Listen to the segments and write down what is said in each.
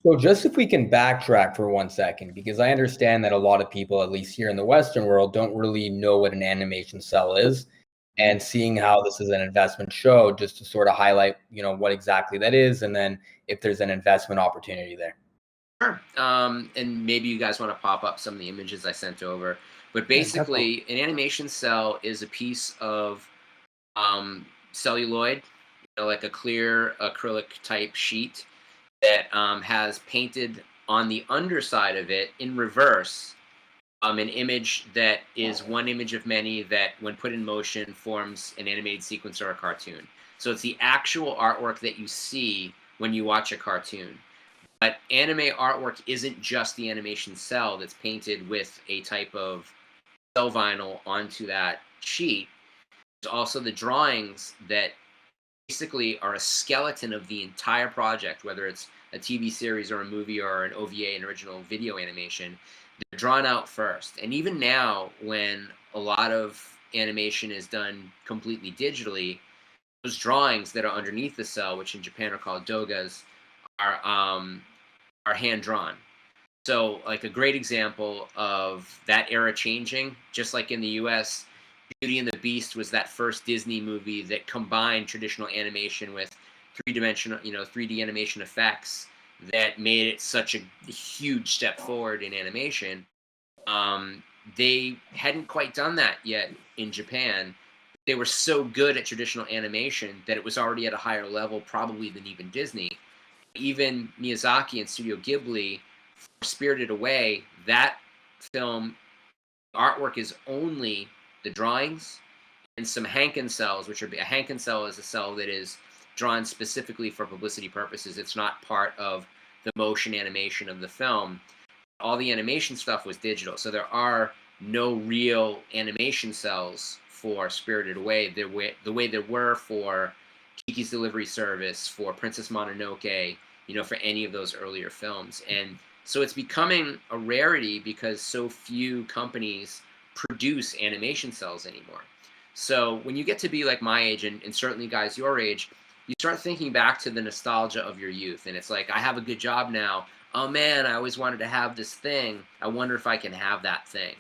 So just if we can backtrack for 1 second, because I understand that a lot of people, at least here in the Western world, don't really know what an animation cell is. Mhm. And seeing how this is an investment show, just to sort of highlight, what exactly that is, and then if there's an investment opportunity there. Sure. And maybe you guys want to pop up some of the images I sent over. But Yeah, definitely. basically, an animation cell is a piece of celluloid, like a clear acrylic type sheet that has painted on the underside of it in reverse an image that is one image of many that, when put in motion, forms an animated sequence or a cartoon. So it's the actual artwork that you see when you watch a cartoon. But anime artwork isn't just the animation cell that's painted with a type of cell vinyl onto that sheet. There's also the drawings that basically are a skeleton of the entire project, whether it's a TV series or a movie or an OVA, an original video animation. They're drawn out first. And even now, when a lot of animation is done completely digitally, those drawings that are underneath the cell, which in Japan are called dogas, are hand drawn. So, like, a great example of that era changing, just like in the US, Beauty and the Beast was that first Disney movie that combined traditional animation with three-dimensional, 3D animation effects that made it such a huge step forward in animation. Um, they hadn't quite done that yet in Japan. They were so good at traditional animation that it was already at a higher level, probably, than even Disney. Even Miyazaki and Studio Ghibli, for Spirited Away, that film artwork is only the drawings and some Hankin cells, which are a Hankin cell is a cell that is drawn specifically for publicity purposes. It's not part of the motion animation of the film. All the animation stuff was digital, so there are no real animation cells for Spirited Away the way there were for Kiki's Delivery Service, for Princess Mononoke, for any of those earlier films. And so it's becoming a rarity because so few companies produce animation cells anymore. So when you get to be like my age, and certainly guys your age, you start thinking back to the nostalgia of your youth. And it's like, I have a good job now. Oh man, I always wanted to have this thing. I wonder if I can have that thing.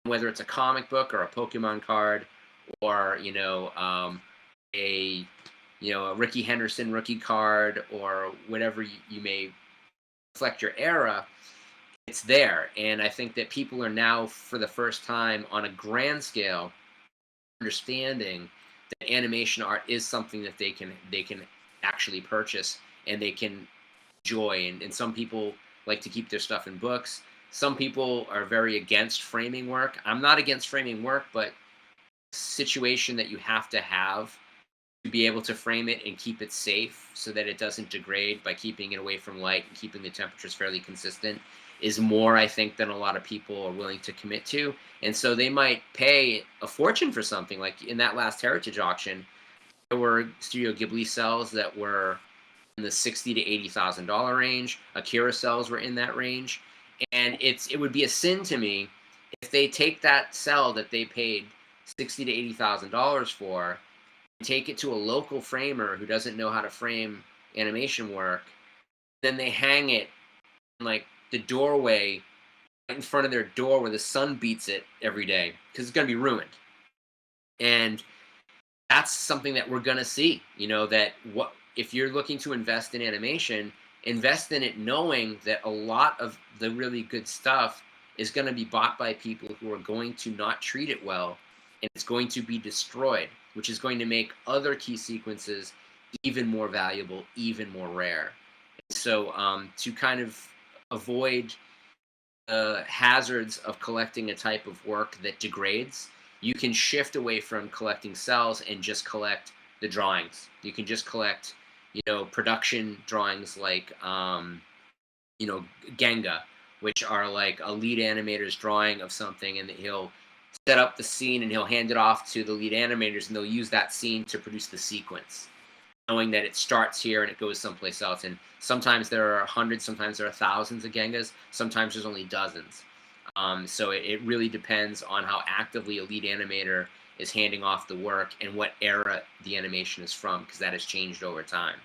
Whether it's a comic book or a Pokemon card or, a Ricky Henderson rookie card or whatever you may reflect your era, it's there. And I think that people are now, for the first time on a grand scale, understanding that animation art is something that they can actually purchase and they can enjoy. And some people like to keep their stuff in books. Some people are very against framing work. I'm not against framing work, but situation that you have to be able to frame it and keep it safe so that it doesn't degrade by keeping it away from light and keeping the temperatures fairly consistent is more, I think, than a lot of people are willing to commit to. And so they might pay a fortune for something. Like in that last Heritage auction, there were Studio Ghibli cells that were in the $60,000 to $80,000 range. Akira cells were in that range. And it would be a sin to me if they take that cell that they paid $60,000 to $80,000 for, take it to a local framer who doesn't know how to frame animation work, then they hang it in like the doorway right in front of their door where the sun beats it every day because it's going to be ruined. And that's something that we're going to see, that what if you're looking to invest in animation, invest in it knowing that a lot of the really good stuff is going to be bought by people who are going to not treat it well, and it's going to be destroyed, which is going to make other key sequences even more valuable, even more rare. And so to kind of avoid the hazards of collecting a type of work that degrades, you can shift away from collecting cells and just collect the drawings. You can just collect, production drawings like, Genga, which are like a lead animator's drawing of something, and he'll set up the scene and he'll hand it off to the lead animators, and they'll use that scene to produce the sequence, knowing that it starts here and it goes someplace else. And sometimes there are hundreds, sometimes there are thousands of Gengas, sometimes there's only dozens. So it really depends on how actively a lead animator is handing off the work and what era the animation is from, because that has changed over time.